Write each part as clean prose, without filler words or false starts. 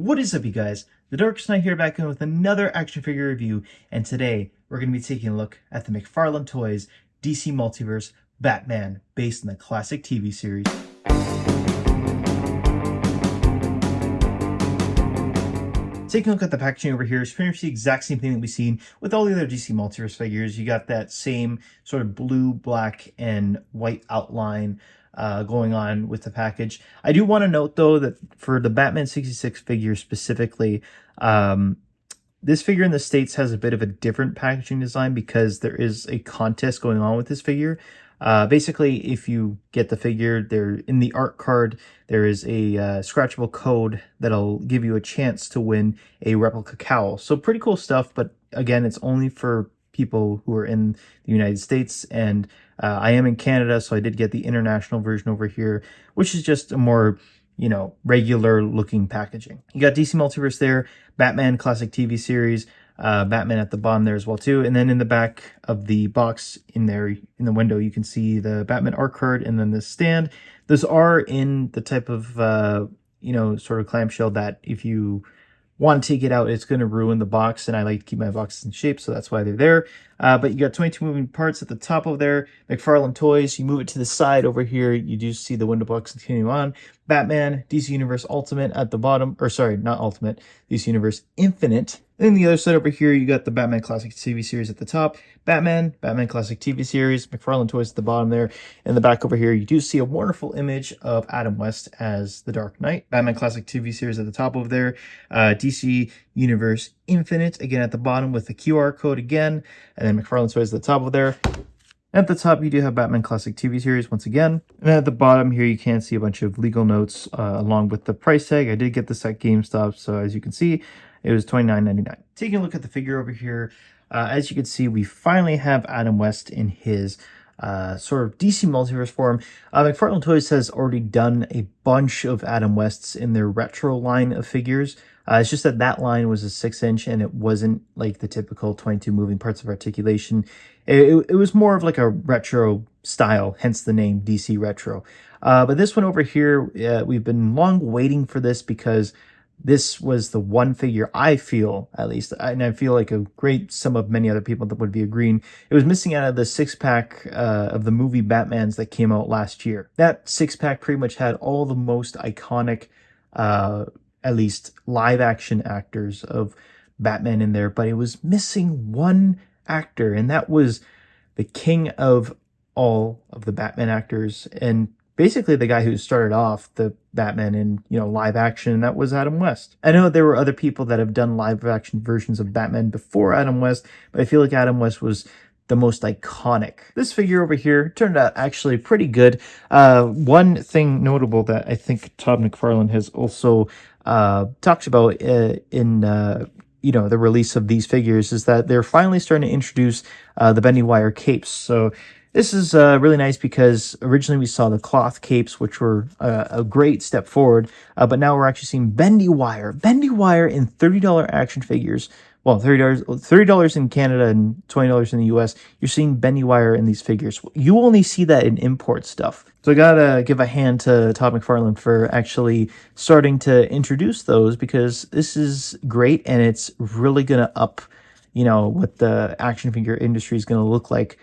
What is up, you guys? The Dark Knight here, back in with another action figure review, and today we're going to be taking a look at the Mcfarlane Toys DC Multiverse Batman, based on the classic TV series. Taking a look at the packaging over here, it's pretty much the exact same thing that we've seen with all the other DC Multiverse figures. You got that same sort of blue, black, and white outline going on with the package. I do want to note, though, that for the Batman 66 figure specifically, this figure in the States has a bit of a different packaging design because there is a contest going on with this figure. Basically, if you get the figure, there in the art card, there is a scratchable code that'll give you a chance to win a replica cowl. So pretty cool stuff, but again, it's only for people who are in the United States, and I am in Canada, so I did get the international version over here, which is just a more, regular looking packaging. You got DC Multiverse there, Batman Classic TV Series, Batman at the bottom there as well too, and then in the back of the box in there in the window you can see the Batman art card and then the stand. Those are in the type of sort of clamshell that if you want to take it out, it's going to ruin the box, and I like to keep my boxes in shape, so that's why they're there. But you got 22 moving parts at the top of there. Mcfarlane Toys, you move it to the side over here, you do see the window box continue on. Batman, DC Universe Ultimate at the bottom, or sorry, not Ultimate, DC Universe Infinite. Then the other side over here, you got the Batman Classic TV Series at the top, Batman Classic TV Series, Mcfarlane Toys at the bottom there. In the back over here, you do see a wonderful image of Adam West as the Dark Knight. Batman Classic TV Series at the top over there, DC Universe Infinite, again at the bottom with the QR code again, and then Mcfarlane Toys at the top of there. At the top, you do have Batman Classic TV Series once again. And at the bottom here, you can see a bunch of legal notes along with the price tag. I did get this at GameStop, so as you can see, it was $29.99. Taking a look at the figure over here, as you can see, we finally have Adam West in his sort of DC Multiverse form. Mcfarlane Toys has already done a bunch of Adam Wests in their retro line of figures. It's just that that line was a 6-inch and it wasn't like the typical 22 moving parts of articulation. It was more of like a retro style, hence the name DC Retro. But this one over here, we've been long waiting for this because this was the one figure I feel, at least, and I feel like a great sum of many other people that would be agreeing, it was missing out of the 6-pack of the movie Batmans that came out last year. That 6-pack pretty much had all the most iconic, at least live action actors of Batman in there, but it was missing one actor, and that was the king of all of the Batman actors, and basically the guy who started off the Batman in, live action, and that was Adam West. I know there were other people that have done live action versions of Batman before Adam West, but I feel like Adam West was the most iconic. This figure over here turned out actually pretty good. One thing notable that I think Todd McFarlane has also talked about in the release of these figures is that they're finally starting to introduce the bendy wire capes. So this is really nice because originally we saw the cloth capes, which were a great step forward, but now we're actually seeing bendy wire in $30 action figures. Well, $30 in Canada and $20 in the US. You're seeing bendy wire in these figures. You only see that in import stuff. So I gotta give a hand to Todd McFarlane for actually starting to introduce those, because this is great and it's really gonna up, what the action figure industry is gonna look like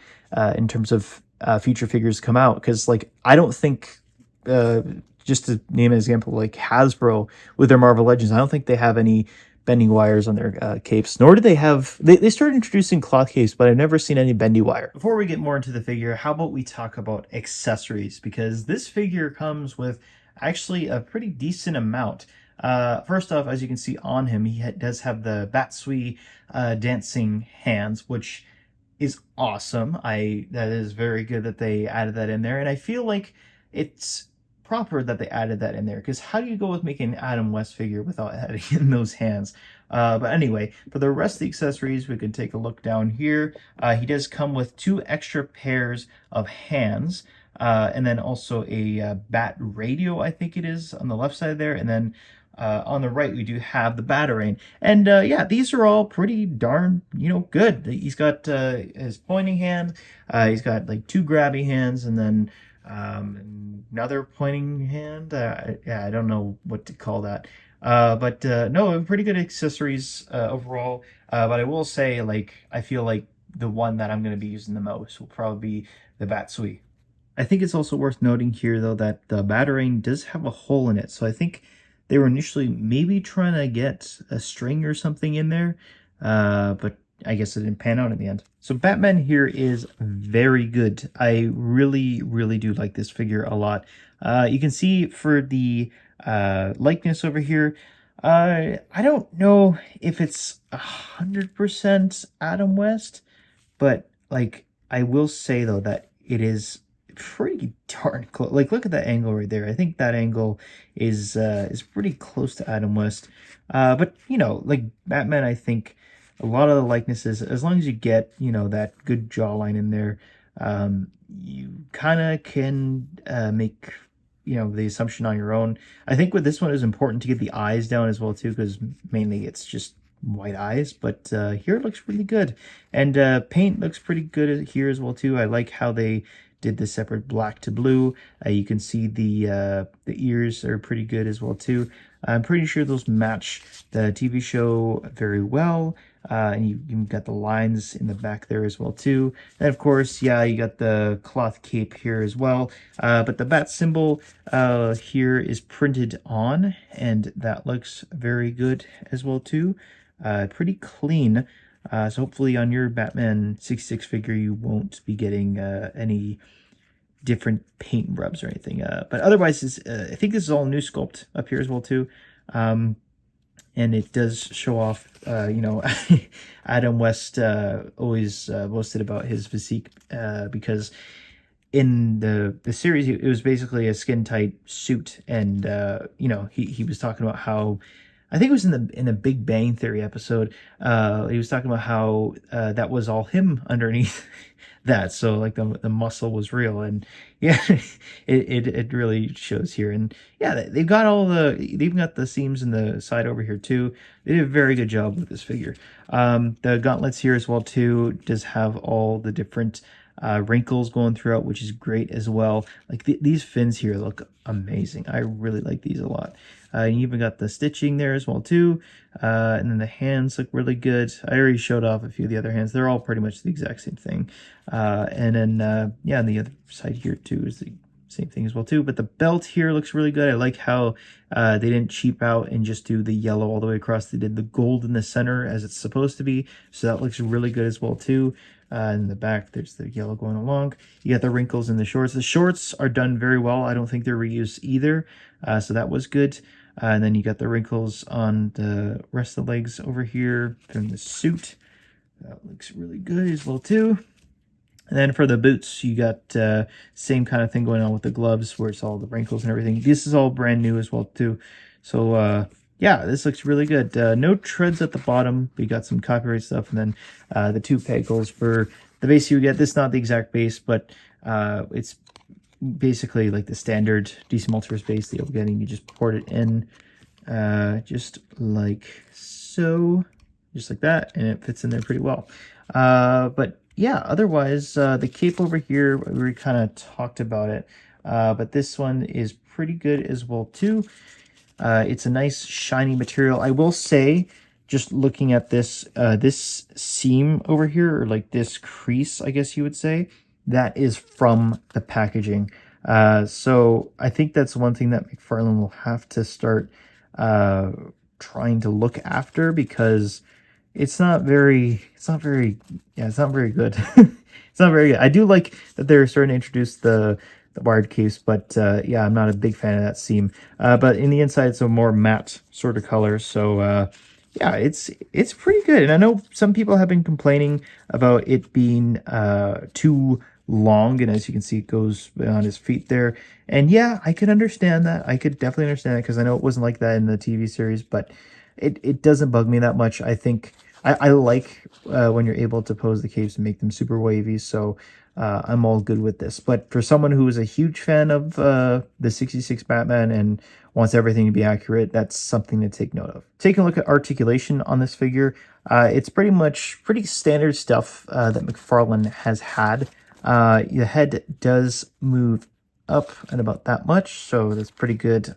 in terms of future figures come out. Because I don't think, just to name an example, like Hasbro with their Marvel Legends, I don't think they have any bending wires on their capes, nor do they have, they started introducing cloth capes, but I've never seen any bendy wire. Before we get more into the figure, how about we talk about accessories, because this figure comes with actually a pretty decent amount. First off, as you can see on him, he does have the Batsui dancing hands, which is awesome. That is very good that they added that in there, and I feel like it's proper that they added that in there, because how do you go with making an Adam West figure without adding in those hands? But anyway, for the rest of the accessories, we can take a look down here. He does come with 2 extra pairs of hands, and then also a bat radio, I think it is, on the left side there, and then on the right we do have the Batarang. And yeah, these are all pretty darn good. He's got his pointing hand, he's got like 2 grabby hands, and then another pointing hand. Yeah, I don't know what to call that. No, pretty good accessories overall. But I will say, like, I feel like the one that I'm going to be using the most will probably be the Batsui. I think it's also worth noting here, though, that the Batarang does have a hole in it. So I think they were initially maybe trying to get a string or something in there, but I guess it didn't pan out in the end. So Batman here is very good. I really, really do like this figure a lot. You can see for the likeness over here, I don't know if it's 100% Adam West, but like I will say though that it is pretty darn close. Like look at that angle right there. I think that angle is pretty close to Adam West. But you know, like Batman, I think a lot of the likenesses, as long as you get, you know, that good jawline in there, you kind of can make, you know, the assumption on your own. I think with this one, it was important to get the eyes down as well too, because mainly it's just white eyes, but here it looks really good. And paint looks pretty good here as well too. I like how they did the separate black to blue. You can see the ears are pretty good as well too. I'm pretty sure those match the TV show very well. And you got the lines in the back there as well too. And of course, yeah, you got the cloth cape here as well. But the bat symbol here is printed on, and that looks very good as well too. Pretty clean. So hopefully on your Batman 66 figure, you won't be getting any different paint rubs or anything. But otherwise, I think this is all new sculpt up here as well too. And it does show off, you know, Adam West always boasted about his physique because in the series, it was basically a skin tight suit, and you know, he was talking about how, I think it was in the Big Bang Theory episode, he was talking about how that was all him underneath that, so like the muscle was real, and yeah, it really shows here, and yeah, they've got they've even got the seams in the side over here too. They did a very good job with this figure. The gauntlets here as well too does have all the different wrinkles going throughout, which is great as well. Like these fins here look amazing. I really like these a lot. You even got the stitching there as well too. And then the hands look really good. I already showed off a few of the other hands. They're all pretty much the exact same thing. And then, yeah, on the other side here too is the same thing as well too. But the belt here looks really good. I like how they didn't cheap out and just do the yellow all the way across. They did the gold in the center as it's supposed to be. So that looks really good as well too. In the back, there's the yellow going along. You got the wrinkles in the shorts. The shorts are done very well. I don't think they're reused either. So that was good. And then you got the wrinkles on the rest of the legs over here from the suit. That looks really good as well too. And then for the boots, you got same kind of thing going on with the gloves where it's all the wrinkles and everything. This is all brand new as well too. So yeah, this looks really good. No treads at the bottom. We got some copyright stuff, and then the two peg holes for the base you get. This is not the exact base, but it's basically like the standard DC Multiverse base that you'll get, and you just port it in just like so, just like that, and it fits in there pretty well. But yeah, otherwise, the cape over here, we kind of talked about it, but this one is pretty good as well too. It's a nice shiny material. I will say, just looking at this, this seam over here, or like this crease, I guess you would say, that is from the packaging. So I think that's one thing that Mcfarlane will have to start trying to look after, because it's not very good. It's not very good. I do like that they're starting to introduce the wired case, but yeah, I'm not a big fan of that seam. But in the inside, it's a more matte sort of color. So yeah, it's pretty good. And I know some people have been complaining about it being too long, and as you can see, it goes on his feet there. And yeah, I could understand that. I could definitely understand that, because I know it wasn't like that in the TV series, but it doesn't bug me that much. I think I like when you're able to pose the capes and make them super wavy, so I'm all good with this. But for someone who is a huge fan of the 66 Batman and wants everything to be accurate, that's something to take note of. Taking a look at articulation on this figure, it's pretty standard stuff that Mcfarlane has had. The head does move up and about that much, so that's pretty good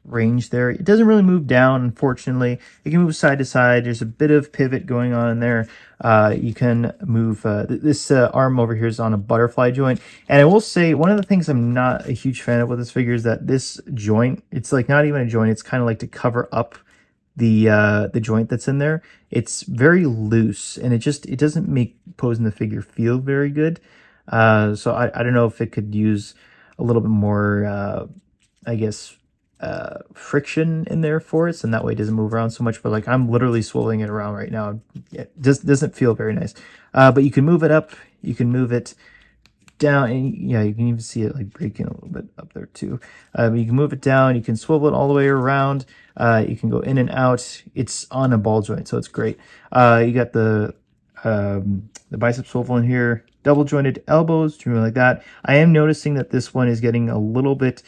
range there. It doesn't really move down, unfortunately. It can move side to side. There's a bit of pivot going on in there. You can move, this arm over here is on a butterfly joint. And I will say, one of the things I'm not a huge fan of with this figure is that this joint, it's like not even a joint, it's kind of like to cover up the joint that's in there. It's very loose, and it doesn't make posing the figure feel very good. So I don't know if it could use a little bit more, I guess, friction in there for it, and that way it doesn't move around so much. But like I'm literally swiveling it around right now. It just doesn't feel very nice. But you can move it up, you can move it down, and yeah, you can even see it like breaking a little bit up there too. You can move it down, you can swivel it all the way around. You can go in and out. It's on a ball joint, so it's great. You got the bicep swivel in here, double jointed elbows, something like that. I am noticing that this one is getting a little bit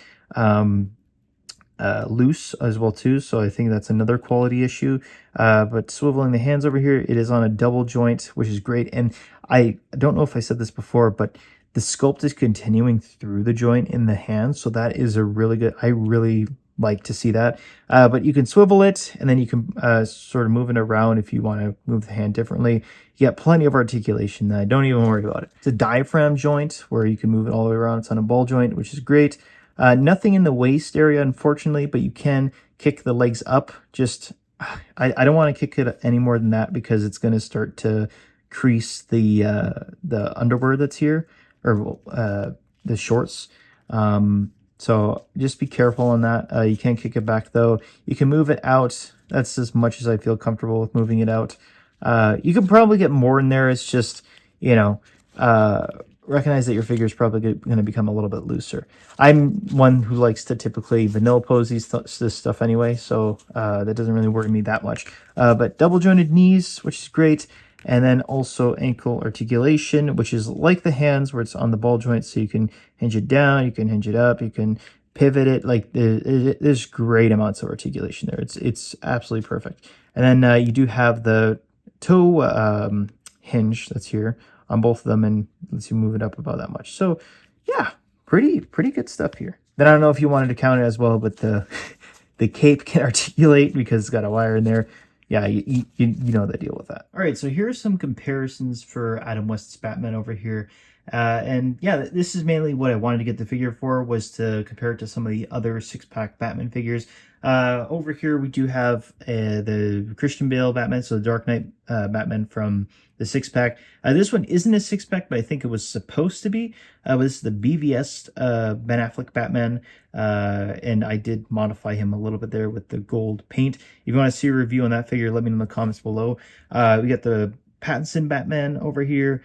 loose as well too, so I think that's another quality issue. But swiveling the hands over here, it is on a double joint, which is great. And I don't know if I said this before, but the sculpt is continuing through the joint in the hand, so that is a really good, I really like to see that. But you can swivel it, and then you can sort of move it around if you want to move the hand differently. You got plenty of articulation. Don't even worry about it. It's a diaphragm joint where you can move it all the way around. It's on a ball joint, which is great. Nothing in the waist area, unfortunately, but you can kick the legs up. Just, I don't want to kick it any more than that because it's going to start to crease the underwear that's here, or the shorts. So just be careful on that. You can't kick it back though. You can move it out. That's as much as I feel comfortable with moving it out. You can probably get more in there. It's just, you know, recognize that your figure is probably going to become a little bit looser. I'm one who likes to typically vanilla pose this stuff anyway, so that doesn't really worry me that much. But double jointed knees, which is great. And then also ankle articulation, which is like the hands where it's on the ball joint, so you can hinge it down, you can hinge it up, you can pivot it. Like there's great amounts of articulation there. It's absolutely perfect. And then you do have the toe hinge that's here on both of them, and lets you move it up about that much. So yeah, pretty good stuff here. Then I don't know if you wanted to count it as well, but the the cape can articulate because it's got a wire in there. Yeah, you know the deal with that. All right, so here's some comparisons for Adam West's Batman over here. And yeah, this is mainly what I wanted to get the figure for, was to compare it to some of the other six-pack Batman figures. Over here we do have the Christian Bale Batman, so the Dark Knight Batman from the six-pack. This one isn't a six-pack, but I think it was supposed to be. This is the BVS Ben Affleck Batman, and I did modify him a little bit there with the gold paint. If you want to see a review on that figure, let me know in the comments below. We got the Pattinson Batman over here.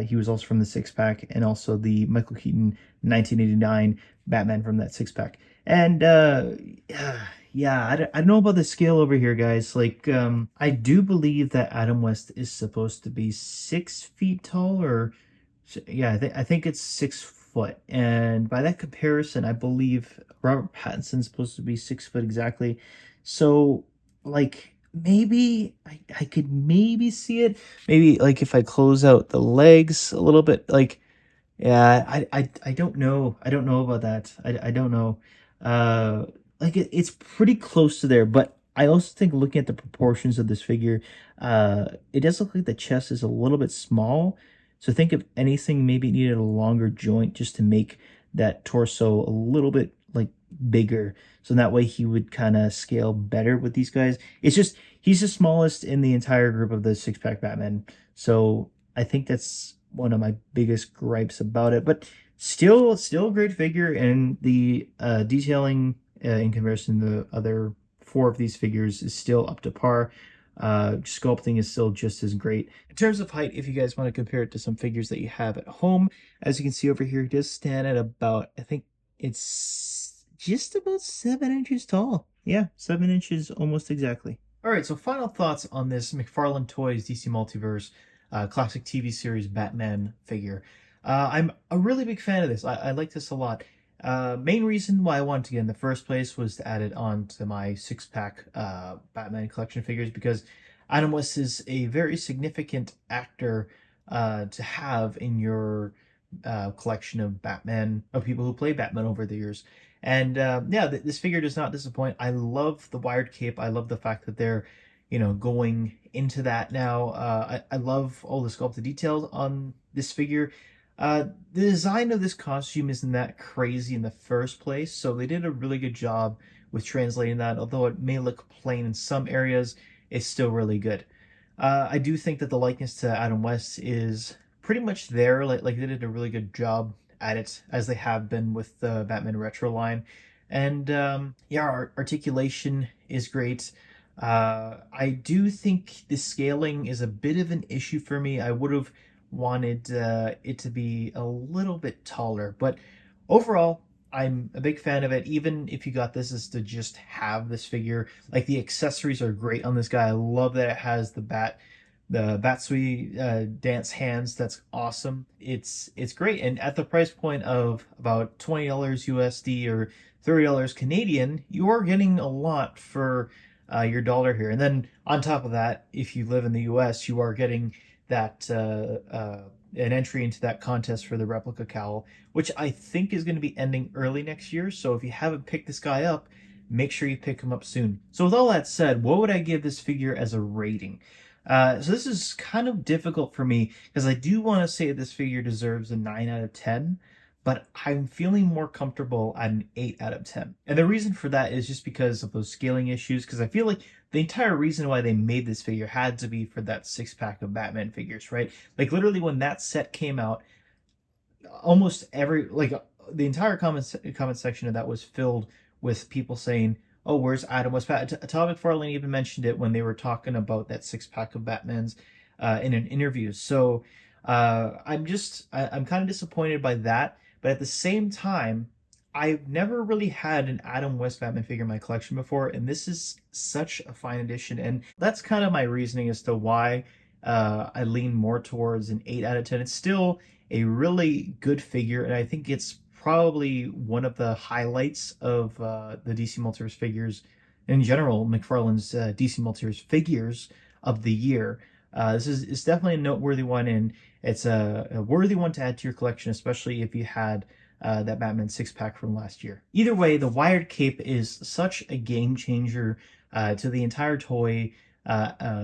He was also from the six-pack, and also the Michael Keaton 1989 Batman from that six-pack. And yeah, I don't know about the scale over here, guys. Like, I do believe that Adam West is supposed to be 6 feet tall, or yeah, I think it's 6 foot. And by that comparison, I believe Robert Pattinson's supposed to be 6 foot exactly. So, like, maybe I could maybe see it. Maybe like if I close out the legs a little bit, like, yeah, I don't know. I don't know about that. I don't know. Like it's pretty close to there, but I also think looking at the proportions of this figure, it does look like the chest is a little bit small. So think if anything, maybe it needed a longer joint just to make that torso a little bit like bigger. So that way he would kind of scale better with these guys. It's just, he's the smallest in the entire group of the six-pack Batman. So I think that's one of my biggest gripes about it, but still a great figure, and the detailing in comparison to the other 4 of these figures is still up to par. Sculpting is still just as great. In terms of height, if you guys want to compare it to some figures that you have at home, as you can see over here, it does stand at about, I think it's just about 7 inches tall. Yeah, 7 inches almost exactly. All right, so final thoughts on this Mcfarlane Toys DC Multiverse classic TV series Batman figure. I'm a really big fan of this. I like this a lot. Main reason why I wanted to get in the first place was to add it on to my six-pack Batman collection figures, because Adam West is a very significant actor to have in your collection of Batman, of people who play Batman over the years. And yeah, this figure does not disappoint. I love the wired cape. I love the fact that they're, going into that now. I love all the sculpted details on this figure. The design of this costume isn't that crazy in the first place, so they did a really good job with translating that. Although it may look plain in some areas, it's still really good. I do think that the likeness to Adam West is pretty much there. Like they did a really good job at it, as they have been with the Batman Retro line. And yeah, articulation is great. I do think the scaling is a bit of an issue for me. I would have wanted it to be a little bit taller, but overall, I'm a big fan of it. Even if you got this is to just have this figure, like the accessories are great on this guy. I love that it has the Batsui dance hands. That's awesome. It's great, and at the price point of about $20 USD or $30 Canadian, you are getting a lot for your dollar here. And then on top of that, if you live in the US, you are getting that an entry into that contest for the replica cowl, which I think is going to be ending early next year. So if you haven't picked this guy up, make sure you pick him up soon. So with all that said, what would I give this figure as a rating? So this is kind of difficult for me because I do want to say this figure deserves a 9 out of 10, but I'm feeling more comfortable at an 8 out of 10. And the reason for that is just because of those scaling issues, because I feel like the entire reason why they made this figure had to be for that 6-pack of Batman figures, right? Like literally when that set came out, almost every, like the entire comment section of that was filled with people saying, "Oh, where's Adam West?" Todd McFarlane even mentioned it when they were talking about that 6-pack of Batmans in an interview. So I'm kind of disappointed by that, but at the same time, I've never really had an Adam West Batman figure in my collection before, and this is such a fine addition. And that's kind of my reasoning as to why I lean more towards an 8 out of 10. It's still a really good figure, and I think it's probably one of the highlights of the DC Multiverse figures in general, McFarlane's DC Multiverse figures of the year. This is it's definitely a noteworthy one, and it's a worthy one to add to your collection, especially if you had that Batman 6-pack from last year. Either way, the wired cape is such a game changer to the entire toy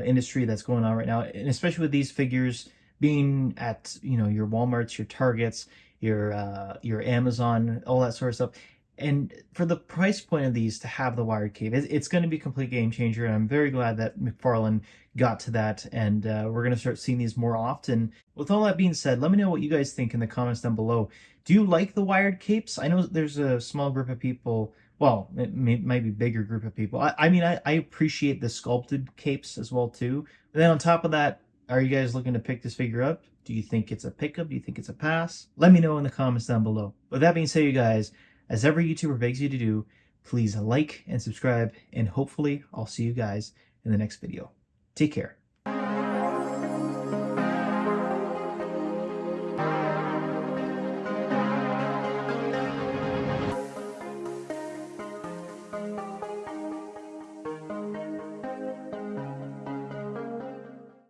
industry that's going on right now, and especially with these figures being at your Walmarts, your Targets, your Amazon, all that sort of stuff. And for the price point of these to have the wired cape, it's going to be a complete game changer. And I'm very glad that McFarlane got to that, and we're going to start seeing these more often. With all that being said, let me know what you guys think in the comments down below. Do you like the wired capes? I know there's a small group of people, well, might be bigger group of people. I mean, I appreciate the sculpted capes as well too. And then on top of that, are you guys looking to pick this figure up? Do you think it's a pickup? Do you think it's a pass? Let me know in the comments down below. With that being said, you guys, as every YouTuber begs you to do, please like and subscribe, and hopefully I'll see you guys in the next video. Take care.